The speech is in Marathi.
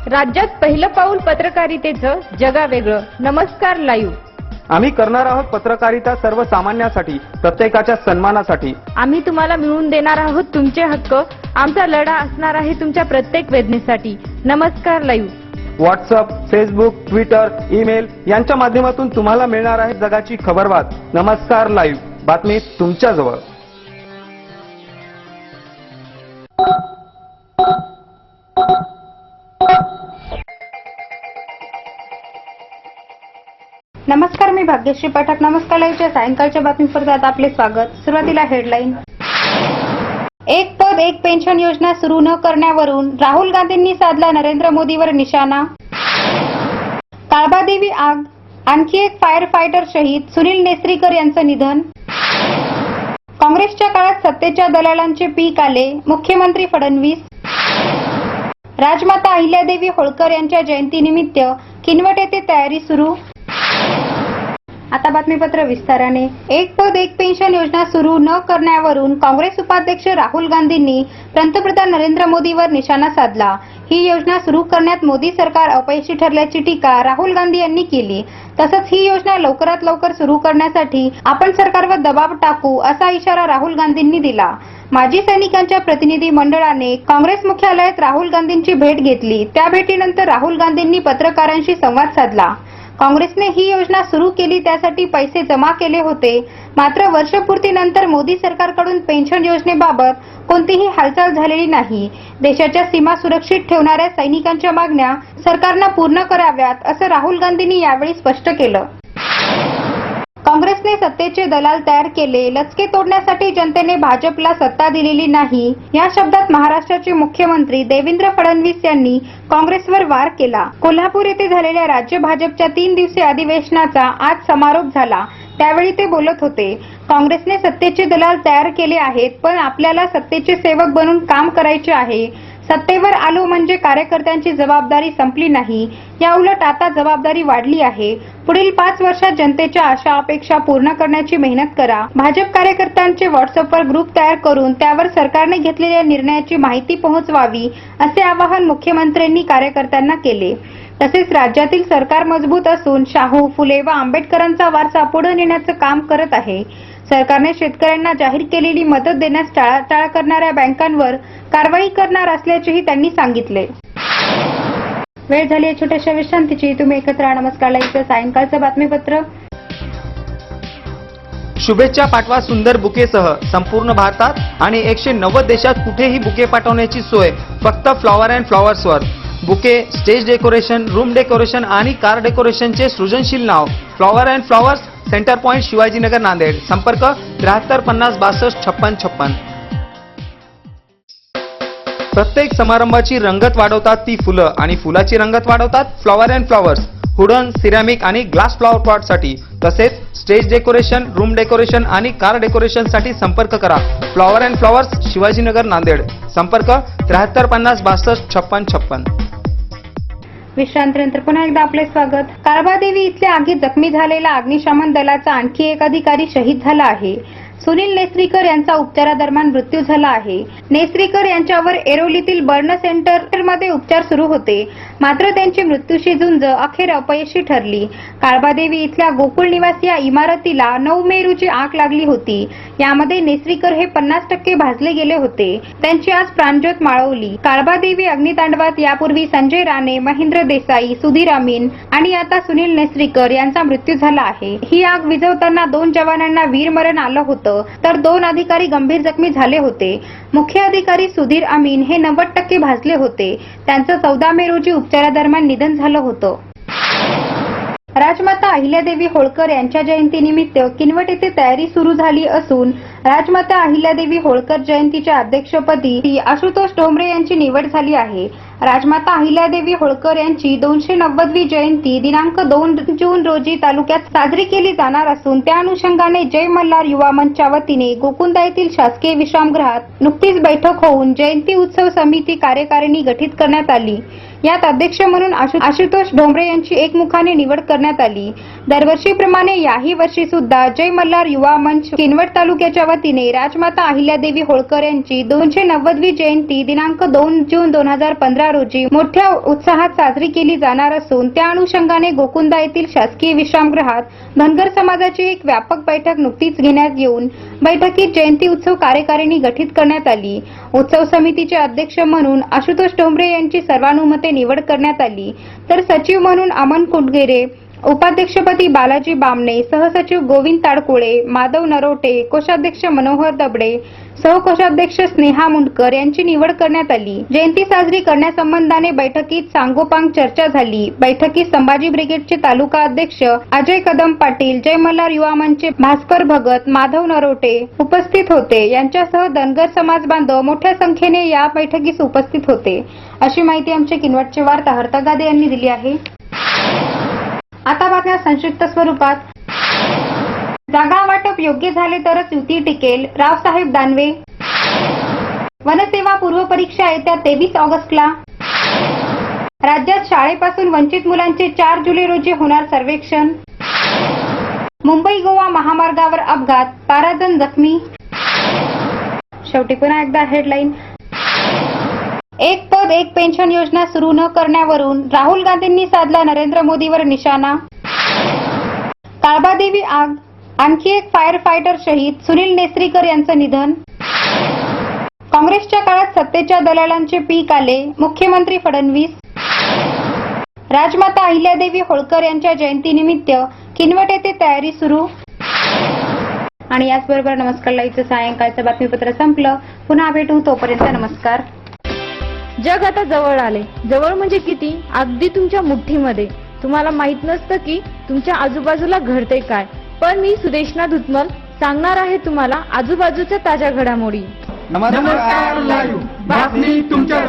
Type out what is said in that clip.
राज्यात पहिलं पाऊल पत्रकारितेचं जगावेगळं. नमस्कार लाईव्ह. आम्ही करणार आहोत पत्रकारिता सर्वसामान्यांसाठी, प्रत्येकाच्या सन्मानासाठी. आम्ही तुम्हाला मिळवून देणार आहोत तुमचे हक्क. आमचा लढा असणार आहे तुमच्या प्रत्येक वेदनेसाठी. नमस्कार live. WhatsApp, Facebook, Twitter, email यांच्या माध्यमातून तुम्हाला मिळणार आहे जगाची खबरबात. नमस्कार लाईव्ह, बातमी तुमच्याजवळ. नमस्कार, मी भाग्यश्री पाठक. नमस्कार लाईव्हच्या सायंकाळच्या बातमीपत्रात आपले स्वागत. सुरुवातीला हेडलाईन. एक पद एक पेन्शन योजना सुरू न करण्यावरून राहुल गांधींनी साधला नरेंद्र मोदीवर निशाणा. काळबादेवी आग, आणखी एक फायर फायटर शहीद. सुनील नेसरीकर यांचं निधन. काँग्रेसच्या काळात सत्तेच्या दलालांचे पीक आले, मुख्यमंत्री फडणवीस. राजमाता अहिल्यादेवी होळकर यांच्या जयंतीनिमित्त किनवट येथे तयारी सुरू. आता बातमीपत्र विस्ताराने. एक पद एक पेन्शन योजना सुरू न करण्यावरून काँग्रेस उपाध्यक्ष राहुल गांधींनी पंतप्रधान नरेंद्र मोदीवर निशाणा साधला. ही योजना सुरू करण्यात मोदी सरकार अपयशी ठरल्याची टीका राहुल गांधी यांनी केली. तसंच ही योजना लवकरात लवकर सुरू करण्यासाठी आपण सरकारवर दबाव टाकू असा इशारा राहुल गांधींनी दिला. माजी सैनिकांच्या प्रतिनिधी मंडळाने काँग्रेस मुख्यालयात राहुल गांधींची भेट घेतली. त्या भेटीनंतर राहुल गांधींनी पत्रकारांशी संवाद साधला. काँग्रेसने ही योजना सुरू केली, त्यासाठी पैसे जमा केले होते. मात्र वर्षपूर्तीनंतर मोदी सरकारकडून पेन्शन योजनेबाबत कोणतीही हालचाल झालेली नाही. देशाच्या सीमा सुरक्षित ठेवणाऱ्या सैनिकांच्या मागण्या सरकारनं पूर्ण कराव्यात असं राहुल गांधींनी यावेळी स्पष्ट केलं. काँग्रेसने सत्तेचे दलाल तयार केले. लचके तोडण्यासाठी जनतेने भाजपला सत्ता दिलेली नाही, या शब्दात महाराष्ट्राचे मुख्यमंत्री देवेंद्र फडणवीस यांनी काँग्रेसवर वार केला. कोल्हापूर येथे झालेल्या राज्य भाजपच्या 3 दिवसीय अधिवेशनाचा आज समारोप झाला. त्यावेळी ते बोलत होते. काँग्रेसने सत्तेचे दलाल तयार केले आहेत, पण आपल्याला सत्तेचे सेवक बनून काम करायचे आहे. सत्तेवर आलो म्हणजे कार्यकर्त्यांची जबाबदारी संपली नाही, याउलट आता जबाबदारी वाढली आहे. पुढील 5 वर्षात जनतेच्या आशा अपेक्षा पूर्ण करण्याची मेहनत करा. भाजप कार्यकर्त्यांचे व्हॉट्सअपवर ग्रुप तयार करून त्यावर सरकारने घेतलेल्या निर्णयाची माहिती पोहोचवावी असे आवाहन मुख्यमंत्र्यांनी कार्यकर्त्यांना केले. तसेच राज्यातील सरकार मजबूत असून शाहू, फुले व आंबेडकरांचा वारसा पुढे नेण्याचं काम करत आहे. सरकारने शेतकऱ्यांना जाहीर केलेली मदत देण्यास टाळाटाळ करणाऱ्या बँकांवर कारवाई करणार असल्याचेही त्यांनी सांगितले. वेळ झाली आहे छोट्याशा विश्रांतीची. तुम्ही एकत्र राहा. नमस्कार लाईव्हचं सायंकाळचं बातमीपत्र. शुभेच्छा पाठवा सुंदर बुकेसह. संपूर्ण भारतात आणि 190 देशात कुठेही बुके पाठवण्याची सोय फक्त फ्लॉवर अँड फ्लॉवर्सवर. Bouquet, stage decoration, room decoration आणि कार डेकोरेशनचे सृजनशील नाव flower and flowers, centre point, Shivajinagar, Nanded. संपर्क 73 50 62 56 56. प्रत्येक समारंभाची रंगत वाढवतात ती फुलं आणि फुलाची रंगत वाढवतात flower and flowers. Wooden, ceramic आणि ग्लास फ्लॉवर पॉटसाठी तसेच स्टेज डेकोरेशन, रूम डेकोरेशन आणि कार डेकोरेशन साठी संपर्क करा. Flower and flowers, Shivajinagar, Nanded. संपर्क 73 50 62 56 56. विश्रांतीनंतर पुन्हा एकदा आपले स्वागत. काळबादेवी इथल्या आगीत जखमी झालेला अग्निशमन दलाचा आणखी एक अधिकारी शहीद झाला आहे. सुनील नेसरीकर यांचा उपचारादरम्यान मृत्यू झाला आहे. नेसरीकर यांच्यावर एरोलीतील बर्न सेंटरमध्ये उपचार सुरू होते. मात्र त्यांची मृत्यूशी झुंज अखेर अपयशी ठरली. काळबादेवी इथल्या गोकुळ निवासी या इमारतीला 9 मे रोजी आग लागली होती. यामध्ये नेसरीकर हे 50% भाजले गेले होते. त्यांची आज प्राणज्योत माळवली. काळबादेवी अग्नितांडवात यापूर्वी संजय राणे, महेंद्र देसाई, सुधीर अमीन आणि आता सुनील नेसरीकर यांचा मृत्यू झाला आहे. ही आग विझवताना 2 जवानांना वीरमरण आलं होतं, तर 2 अधिकारी गंभीर जखमी झाले होते. मुख्य अधिकारी सुधीर अमीन हे 90% भाजले होते. त्यांचं 14 मे रोजी उपचारादरम्यान निधन झालं होतं. राजमाता अहिल्यादेवी होळकर यांच्या जयंतीनिमित्त किनवट येथे तयारी सुरू झाली असून राजमाता अहिल्यादेवी होळकर जयंतीच्या अध्यक्षपदी आशुतोष डोंबरे यांची निवड झाली आहे. राजमाता अहिल्यादेवी होळकर यांची 290वी जयंती दिनांक 2 जून रोजी तालुक्यात साजरी केली जाणार असून त्या अनुषंगाने जय मल्हार युवा मंचच्या वतीने गोकुंदा येथील शासकीय विश्रामगृहात नुकतीच बैठक होऊन जयंती उत्सव समिती कार्यकारिणी गठीत करण्यात आली. यात अध्यक्ष म्हणून आशुतोष डोंबरे यांची एकमुखाने निवड करण्यात आली. दरवर्षीप्रमाणे याही वर्षी सुद्धा जय मल्हार युवा मंच किनवट तालुक्याच्या वतीने राजमाता अहिल्यादेवी होळकर यांची 290वी जयंती दिनांक 2 जून 2015 रोजी मोठ्या उत्साहात साजरी केली जाणार असून त्या अनुषंगाने गोकुंदा येथील शासकीय विश्रामगृहात धनगर समाजाची एक व्यापक बैठक नुकतीच घेण्यात येऊन बैठकीत जयंती उत्सव कार्यकारिणी गठीत करण्यात आली. उत्सव समितीचे अध्यक्ष म्हणून आशुतोष डोंबरे यांची सर्वानुमते निवड करण्यात आली, तर सचिव म्हणून अमन कुटगेरे, उपाध्यक्षपदी बालाजी बामणे, सहसचिव गोविंद ताडकोळे, माधव नरोटे, कोषाध्यक्ष मनोहर दबडे, सहकोषाध्यक्ष स्नेहा मुंडकर यांची निवड करण्यात आली. जयंती साजरी करण्यासंबंधाने बैठकीत सांगोपांग चर्चा झाली. बैठकीत संभाजी ब्रिगेडचे तालुका अध्यक्ष अजय कदम पाटील, जय मल्हार युवा मंचचे भास्कर भगत, माधव नरोटे उपस्थित होते. यांच्यासह धनगर समाज बांधव मोठ्या संख्येने या बैठकीस उपस्थित होते, अशी माहिती आमचे किनवटचे वार्ताहर तगादे यांनी दिली आहे. आता बातम्या संक्षिप्त स्वरूपात. जागा वाटप योग्य झाले तरच युती टिकेल, रावसाहेब दानवे. वनसेवा पूर्व परीक्षा येत्या 23 ऑगस्टला. राज्यात शाळेपासून वंचित मुलांचे 4 जुलै रोजी होणार सर्वेक्षण. मुंबई गोवा महामार्गावर अपघात, 12 जण जखमी. शेवटी पुन्हा एकदा हेडलाईन. एक पद एक पेन्शन योजना सुरू न करण्यावरून राहुल गांधींनी साधला नरेंद्र मोदीवर निशाणा. काळबादेवी आग, आणखी एक फायर फायटर शहीद, सुनील नेसरीकर यांचं निधन. काँग्रेसच्या काळात सत्तेच्या दलालांचे पीक आले, मुख्यमंत्री फडणवीस. राजमाता अहिल्यादेवी होळकर यांच्या जयंतीनिमित्त किनवट येथे तयारी सुरू. आणि याचबरोबर नमस्कार लाईव्हचं सायंकाळचं बातमीपत्र संपलं. पुन्हा भेटू, तोपर्यंत नमस्कार. जग आता जवळ आले. जवळ म्हणजे किती? अगदी तुमच्या मुठ्ठीमध्ये. तुम्हाला माहित नसतं की तुमच्या आजूबाजूला घडते काय, पण मी सुदेशना धुतमल सांगणार आहे तुम्हाला आजूबाजूच्या ताज्या घडामोडी. नमस्कार लाईव्ह बातमी तुमच्या